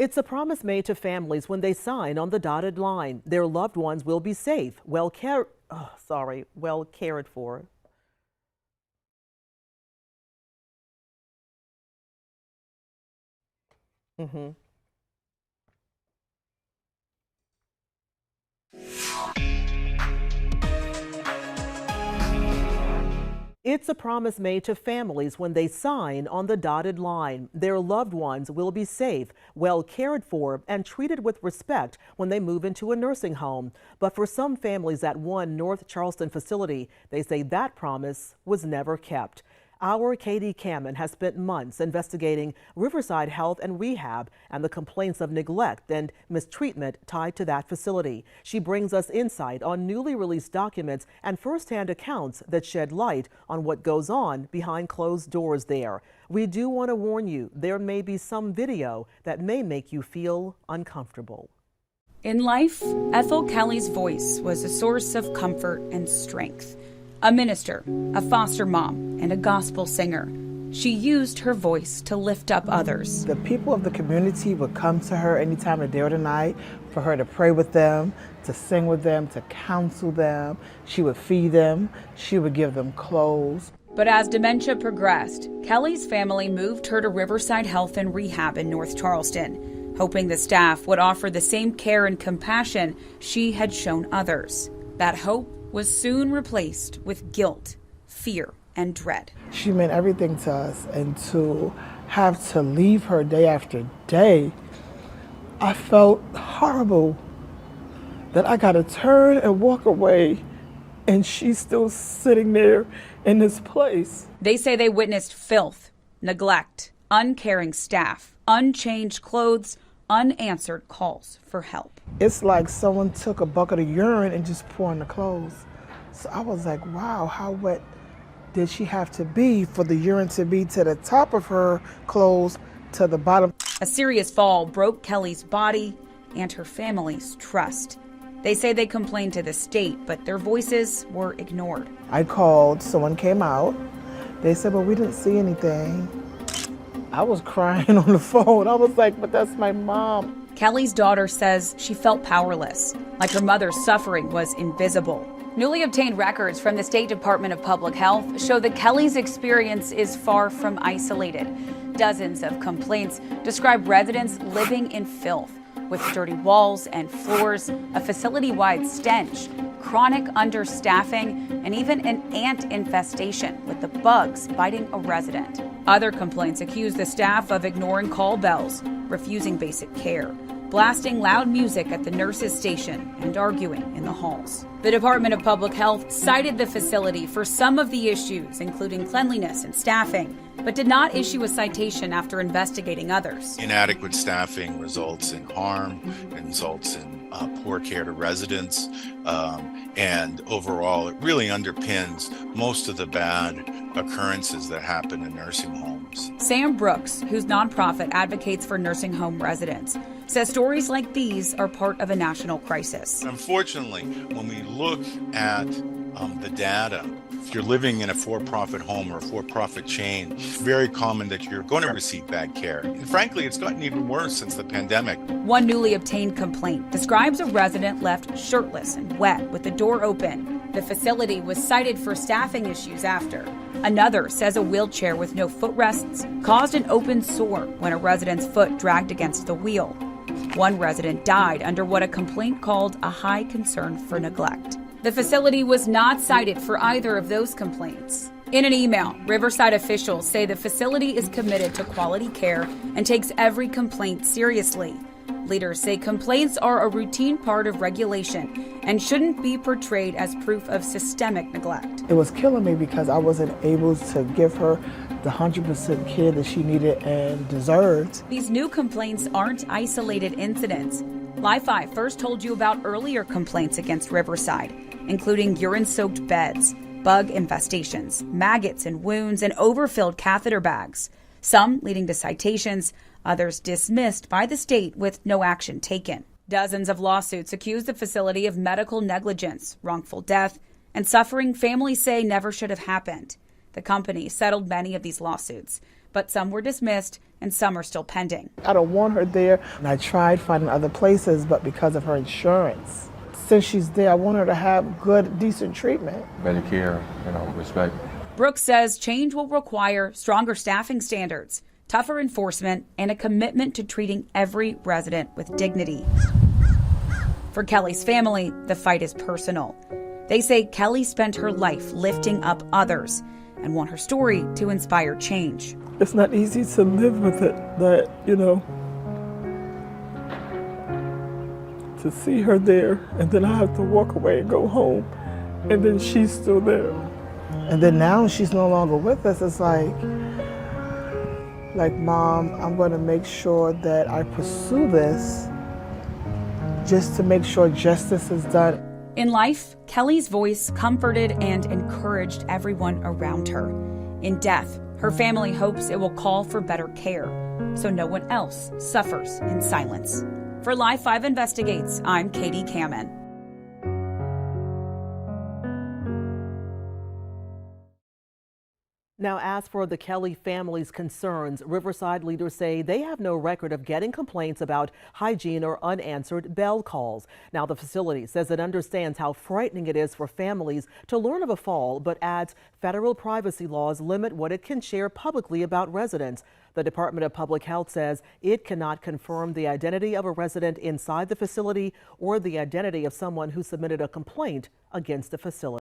It's a promise made to families when they sign on the dotted line. Their loved ones will be safe, well cared for. Mhm. It's a promise made to families when they sign on the dotted line. Their loved ones will be safe, well cared for, and treated with respect when they move into a nursing home. But for some families at one North Charleston facility, they say that promise was never kept. Our Katie Cameron has spent months investigating Riverside Health and Rehab and the complaints of neglect and mistreatment tied to that facility. She brings us insight on newly released documents and firsthand accounts that shed light on what goes on behind closed doors there. We do want to warn you, there may be some video that may make you feel uncomfortable. In life, Ethel Kelly's voice was a source of comfort and strength. A minister, a foster mom, and a gospel singer, she used her voice to lift up others. The people of the community would come to her any time of day or the night for her to pray with them, to sing with them, to counsel them. She would feed them. She would give them clothes. But as dementia progressed, Kelly's family moved her to Riverside Health and Rehab in North Charleston, hoping the staff would offer the same care and compassion she had shown others. That hope was soon replaced with guilt, fear, and dread. She meant everything to us, and to have to leave her day after day, I felt horrible that I got to turn and walk away, and she's still sitting there in this place. They say they witnessed filth, neglect, uncaring staff, unchanged clothes, unanswered calls for help. It's like someone took a bucket of urine and just poured in the clothes. So I was like, wow, how wet did she have to be for the urine to be to the top of her clothes to the bottom? A serious fall broke Kelly's body and her family's trust. They say they complained to the state, but their voices were ignored. I called, someone came out. They said, well, we didn't see anything. I was crying on the phone. I was like, but that's my mom. Kelly's daughter says she felt powerless, like her mother's suffering was invisible. Newly obtained records from the State Department of Public Health show that Kelly's experience is far from isolated. Dozens of complaints describe residents living in filth, with dirty walls and floors, a facility-wide stench, chronic understaffing, and even an ant infestation with the bugs biting a resident. Other complaints accuse the staff of ignoring call bells, refusing basic care, blasting loud music at the nurses' station, and arguing in the halls. The Department of Public Health cited the facility for some of the issues, including cleanliness and staffing, but did not issue a citation after investigating others. Inadequate staffing results in harm, and results in poor care to residents, and overall it really underpins most of the bad occurrences that happen in nursing homes. Sam Brooks, whose nonprofit advocates for nursing home residents, says stories like these are part of a national crisis. Unfortunately, when we look at the data, if you're living in a for-profit home or a for-profit chain, it's very common that you're going to receive bad care. And frankly, it's gotten even worse since the pandemic. One newly obtained complaint describes a resident left shirtless and wet with the door open. The facility was cited for staffing issues after. Another says a wheelchair with no footrests caused an open sore when a resident's foot dragged against the wheel. One resident died under what a complaint called a high concern for neglect. The facility was not cited for either of those complaints. In an email, Riverside officials say the facility is committed to quality care and takes every complaint seriously. Leaders say complaints are a routine part of regulation and shouldn't be portrayed as proof of systemic neglect. It was killing me because I wasn't able to give her the 100% care that she needed and deserved. These new complaints aren't isolated incidents. Li-Fi first told you about earlier complaints against Riverside, including urine-soaked beds, bug infestations, maggots and wounds, and overfilled catheter bags, some leading to citations, others dismissed by the state with no action taken. Dozens of lawsuits accuse the facility of medical negligence, wrongful death, and suffering families say never should have happened. The company settled many of these lawsuits, but some were dismissed and some are still pending. I don't want her there. And I tried finding other places, but because of her insurance, since she's there, I want her to have good, decent treatment. Better care, respect. Brooks says change will require stronger staffing standards, tougher enforcement, and a commitment to treating every resident with dignity. For Kelly's family, the fight is personal. They say Kelly spent her life lifting up others and want her story to inspire change. It's not easy to live with it, that, to see her there, and then I have to walk away and go home, and then she's still there. And then now she's no longer with us. It's like, Mom, I'm going to make sure that I pursue this just to make sure justice is done. In life, Kelly's voice comforted and encouraged everyone around her. In death, her family hopes it will call for better care, so no one else suffers in silence. For Live 5 Investigates, I'm Katie Kamen. Now, as for the Kelly family's concerns, Riverside leaders say they have no record of getting complaints about hygiene or unanswered bell calls. Now, the facility says it understands how frightening it is for families to learn of a fall, but adds federal privacy laws limit what it can share publicly about residents. The Department of Public Health says it cannot confirm the identity of a resident inside the facility or the identity of someone who submitted a complaint against the facility.